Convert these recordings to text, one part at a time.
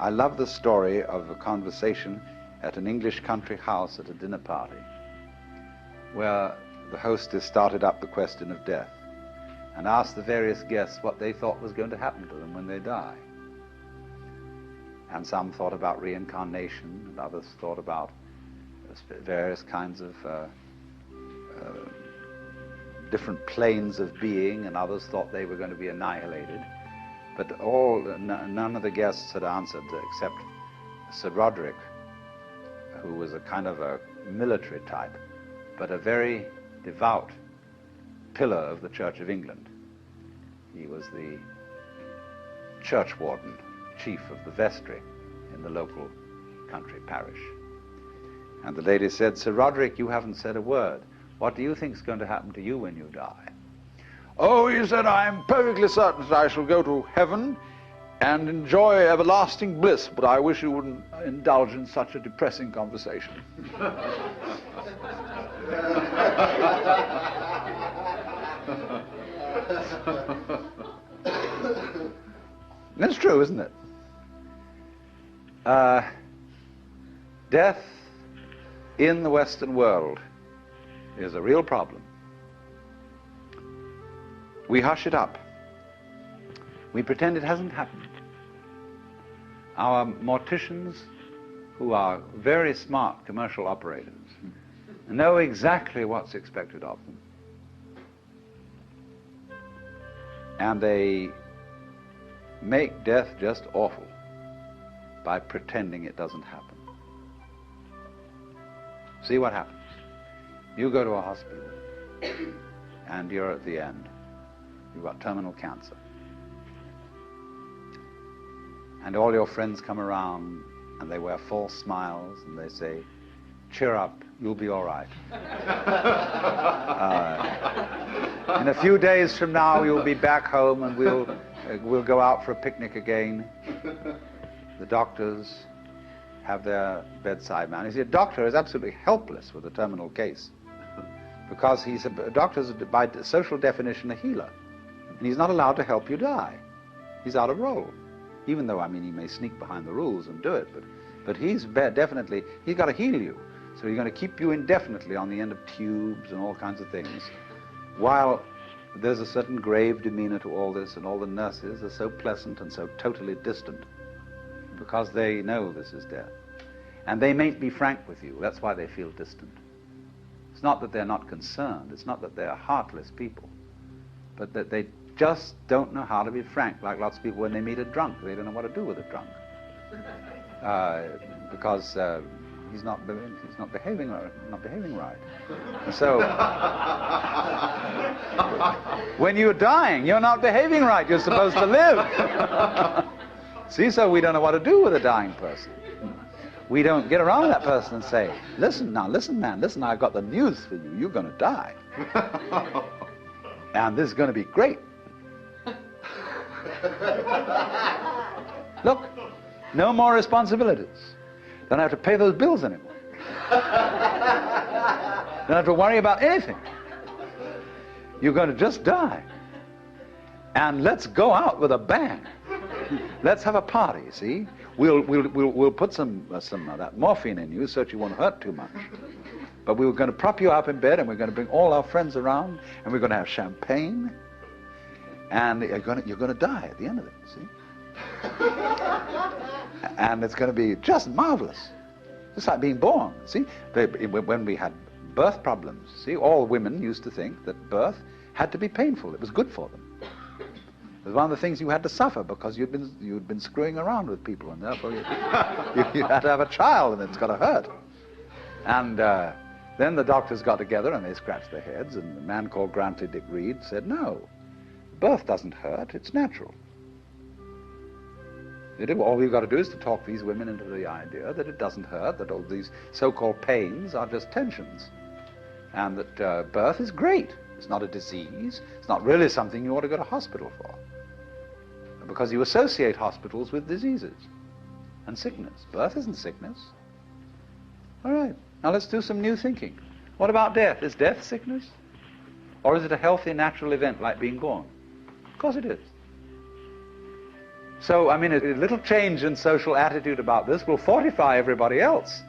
I love the story of a conversation at an English country house at a dinner party, where the hostess started up the question of death and asked the various guests what they thought was going to happen to them when they die. And some thought about reincarnation, and others thought about various kinds of different planes of being, and others thought they were going to be annihilated. But none of the guests had answered except Sir Roderick, who was a kind of a military type, but a very devout pillar of the Church of England. He was the church warden, chief of the vestry in the local country parish. And the lady said, "Sir Roderick, you haven't said a word. What do you think is going to happen to you when you die?" "Oh," he said, "I am perfectly certain that I shall go to heaven and enjoy everlasting bliss, but I wish you wouldn't indulge in such a depressing conversation." That's true, isn't it? Death in the Western world is a real problem. We hush it up. We pretend it hasn't happened. Our morticians, who are very smart commercial operators, know exactly what's expected of them. And they make death just awful by pretending it doesn't happen. See what happens. You go to a hospital and you're at the end. You've got terminal cancer. And all your friends come around and they wear false smiles and they say, "Cheer up, you'll be all right. In a few days from now you'll be back home and we'll go out for a picnic again." The doctors have their bedside man. You see, a doctor is absolutely helpless with a terminal case because a doctor's by social definition a healer, and he's not allowed to help you die. He's out of role, even though, I mean, he may sneak behind the rules and do it, but he's got to heal you. So he's going to keep you indefinitely on the end of tubes and all kinds of things, while there's a certain grave demeanor to all this, and all the nurses are so pleasant and so totally distant because they know this is death. And they mayn't be frank with you. That's why they feel distant. It's not that they're not concerned. It's not that they're heartless people, but that they just don't know how to be frank, like lots of people when they meet a drunk. They don't know what to do with a drunk because he's not behaving right. And so when you're dying, you're not behaving right. You're supposed to live. See, so we don't know what to do with a dying person. We don't get around that person and say, listen, man, listen, I've got the news for you. You're going to die. And this is going to be great. Look, no more responsibilities. Don't have to pay those bills anymore. Don't have to worry about anything. You're going to just die. And let's go out with a bang. Let's have a party, see? We'll put some of that morphine in you so that you won't hurt too much. But we're going to prop you up in bed, and we're going to bring all our friends around, and we're going to have champagne, and you're going to die at the end of it, see? And it's going to be just marvelous. Just like being born, see? When we had birth problems, see, all women used to think that birth had to be painful. It was good for them. It was one of the things you had to suffer because you'd been screwing around with people, and therefore you had to have a child, and it's got to hurt. And then the doctors got together and they scratched their heads, and a man called Grantley Dick Reed said, "No, birth doesn't hurt, it's natural." All we've got to do is to talk these women into the idea that it doesn't hurt, that all these so-called pains are just tensions, and that birth is great. It's not a disease. It's not really something you ought to go to hospital for, because you associate hospitals with diseases and sickness. Birth isn't sickness. All right, now let's do some new thinking. What about death? Is death sickness? Or is it a healthy, natural event like being born? Of course it is. So, I mean, a little change in social attitude about this will fortify everybody else.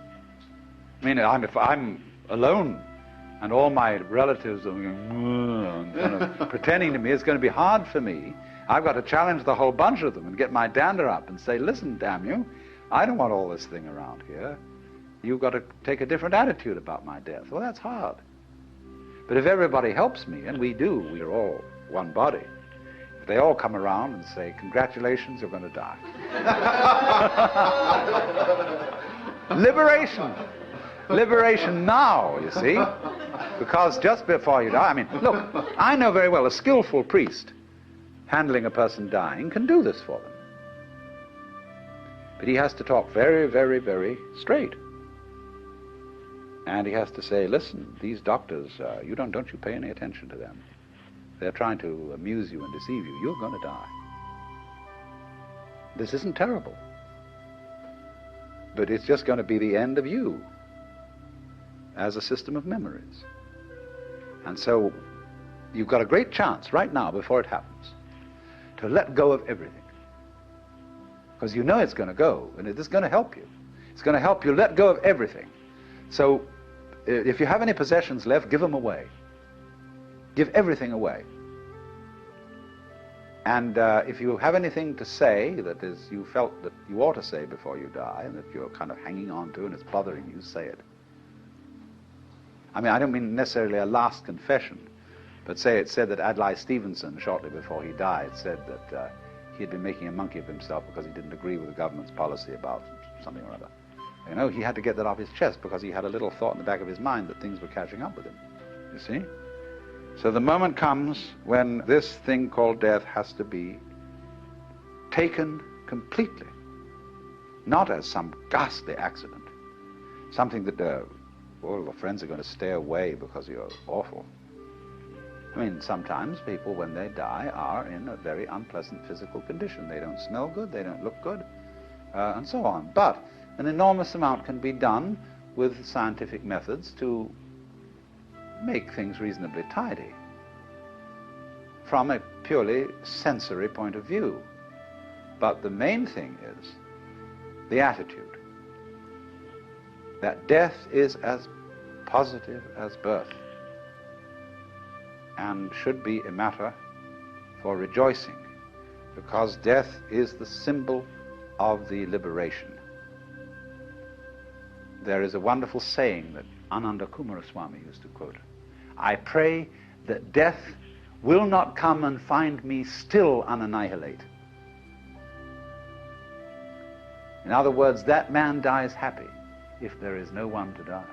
I mean, if I'm alone and all my relatives are going, kind of pretending to me, it's going to be hard for me. I've got to challenge the whole bunch of them and get my dander up and say, listen, damn you, I don't want all this thing around here. You've got to take a different attitude about my death. Well, that's hard. But if everybody helps me, and we do, we're all one body, if they all come around and say, congratulations, you're going to die. Liberation. Liberation now, you see. Because just before you die, I mean, look, I know very well a skillful priest handling a person dying can do this for them. But he has to talk very, very, very straight. And he has to say, listen, these doctors, don't you pay any attention to them. They're trying to amuse you and deceive you. You're going to die. This isn't terrible. But it's just going to be the end of you as a system of memories. And so you've got a great chance right now, before it happens, to let go of everything. Because you know it's going to go, and it is going to help you. It's going to help you let go of everything. So if you have any possessions left, give them away. Give everything away. And if you have anything to say that is you felt that you ought to say before you die, and that you're kind of hanging on to and it's bothering you, say it. I mean, I don't mean necessarily a last confession, but say it said that Adlai Stevenson, shortly before he died, said that he had been making a monkey of himself because he didn't agree with the government's policy about something or other. You know, he had to get that off his chest because he had a little thought in the back of his mind that things were catching up with him. You see? So the moment comes when this thing called death has to be taken completely, not as some ghastly accident, something that all the friends are going to stay away because you're awful. I mean, sometimes people, when they die, are in a very unpleasant physical condition. They don't smell good, they don't look good, and so on. But an enormous amount can be done with scientific methods to make things reasonably tidy from a purely sensory point of view. But the main thing is the attitude, that death is as positive as birth and should be a matter for rejoicing, because death is the symbol of the liberation. There is a wonderful saying that Ananda Kumaraswamy used to quote. I pray that death will not come and find me still unannihilate. In other words, that man dies happy if there is no one to die.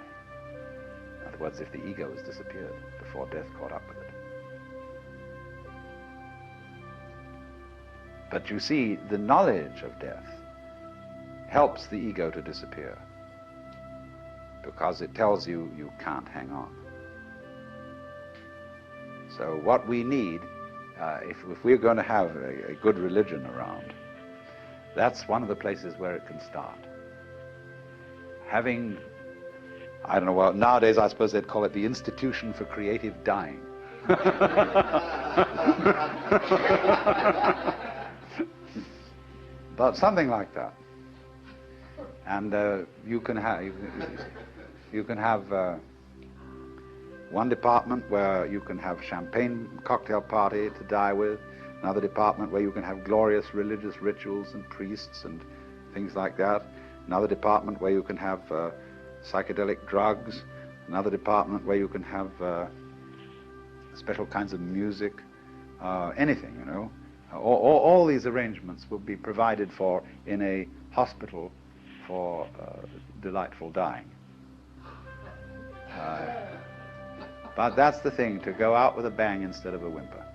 In other words, if the ego has disappeared before death caught up with it. But you see, the knowledge of death helps the ego to disappear, because it tells you you can't hang on. So what we need, if we're going to have a good religion around, that's one of the places where it can start. Having, I don't know, well, nowadays I suppose they'd call it the Institution for Creative Dying. But something like that. And you can have one department where you can have champagne cocktail party to die with, another department where you can have glorious religious rituals and priests and things like that, another department where you can have psychedelic drugs, another department where you can have special kinds of music, anything, you know. All these arrangements will be provided for in a hospital for delightful dying. But that's the thing, to go out with a bang instead of a whimper.